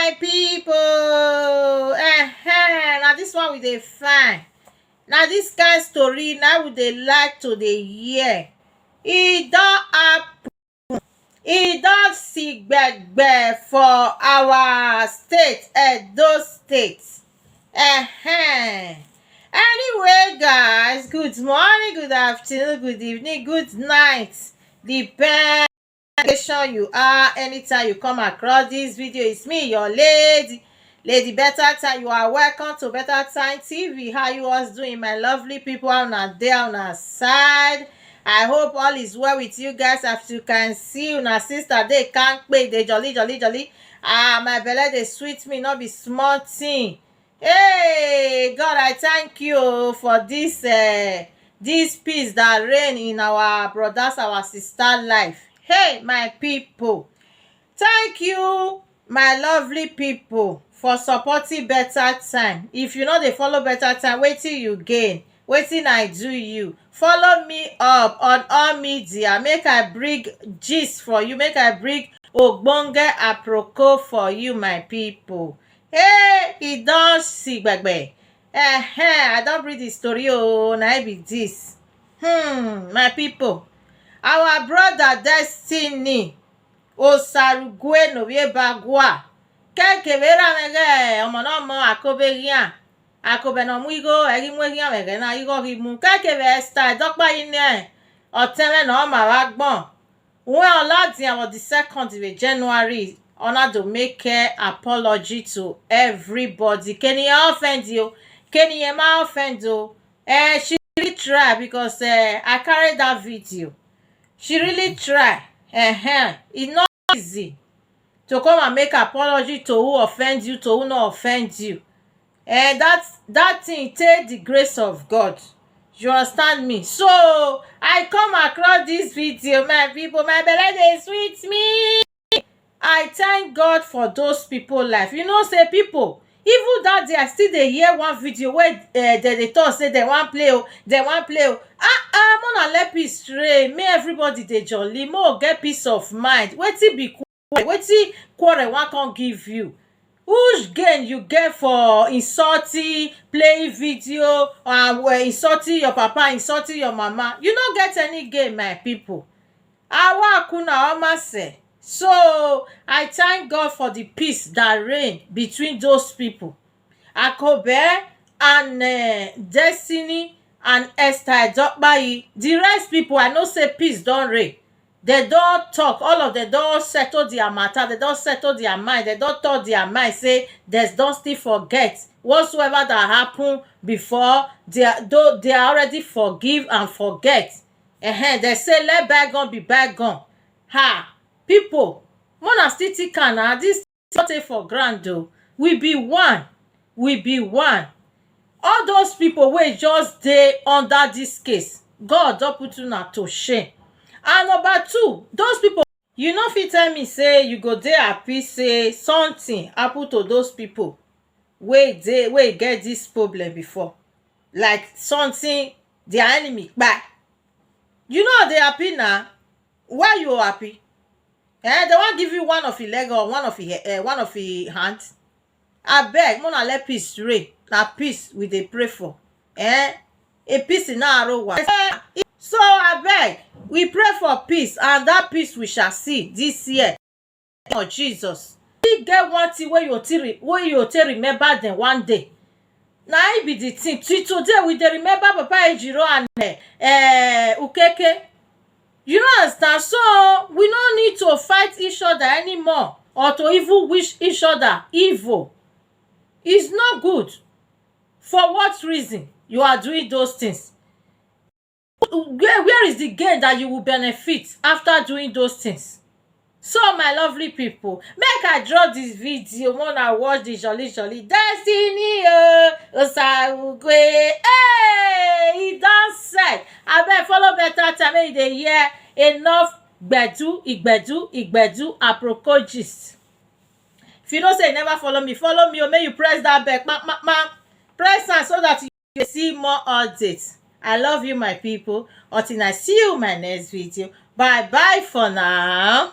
my people. Now this one with a fine. Now this kind story now with dey like to dey hear. E don happen. E don sigbegbe for our state, Edo State. Anyway, guys, good morning, good afternoon, good evening, good night. Depends on you are anytime you come across this video. It's me, your lady Better Time. You are welcome to Better Time TV. How you all doing, my lovely people on our day on our side? I hope all is well with you guys. As you can see, una sister they can't pay, they jolly. My belly they sweet me, not be small thing. Hey God, I thank you for this peace that reign in our brothers, our sister life. Hey my people, thank you my lovely people for supporting Better Time. If you know they follow Better Time, wait till you gain, wetin I do you. Follow me up on all media, make I bring gist for you, make I bring ogbonge aproko for you my people. Hey, e don sigbegbe. I don bring the story. Oh, na be this. My people, our brother Destiny Osarugwe Noviebagwa kekebera mege omonomo akobegia akobe no muigo egimwegia mege na igo himu kekebe style dokpa ine oteme no ma wa gbon when oladi on the 2nd of January honor to make apology to everybody. Can you offend you? Can you offend you? She really try because I carried that video. She really try. It's not easy to come and make apology to who offend you, to who not offend you. That thing take the grace of God. You understand me? So I come across this video, my people, my belly dey sweet me. I thank God for those people life. You know, say people, even that day I still dey hear one video where they talk say they want play oh, they want play oh. Mona let peace stray. May everybody dey jolly, more get peace of mind. Wetin be quarrel? Wetin quarrel wan come give you? Which gain you get for insulting, playing video, insulting your papa, insulting your mama? You no get any gain, my people. Awa kuna oma say. So I thank God for the peace that reign between those people. Akobe and Destiny and Esther Edokpayi. The rest people, I know say peace don't reign. They don't talk. All of them don't settle their matter. They don't settle their mind. They don't talk their mind. Say they don't still forget whatsoever that happened before. They already forgive and forget. They say let bygone be bygone. People, mona still think na this not take for granted. We be one. We be one. All those people wey just dey under this case, God don put una to shame. And number two, those people, you no fit tell me say you go dey happy say something happen to those people wey get this problem before, like something their enemy kpai. You know they happy now. Why you happy? They wan give you one of your leg or one of your hand. Abeg, mona let peace reign. Na peace we dey pray for. A peace in our so abeg, we pray for peace, and that peace we shall see this year. Oh Jesus. We get one thing where you take remember them one day. Now it be the thing. Today we dey remember Papa Ejiro and Ukeke. You know understand? So we no need to fight each other anymore or to even wish each other evil. It's not good. For what reason you are doing those things? Where is the gain that you will benefit after doing those things? So my lovely people, make I drop this video when I watch the jolly Destiny Osarugwe. Hey, he done said. I bet follow Better Time. Make they hear enough igbedu aproko gist. If you don't say you never follow me or may you press that bell. Press on so that you see more updates. I love you my people. Until I see you in my next video. Bye bye for now.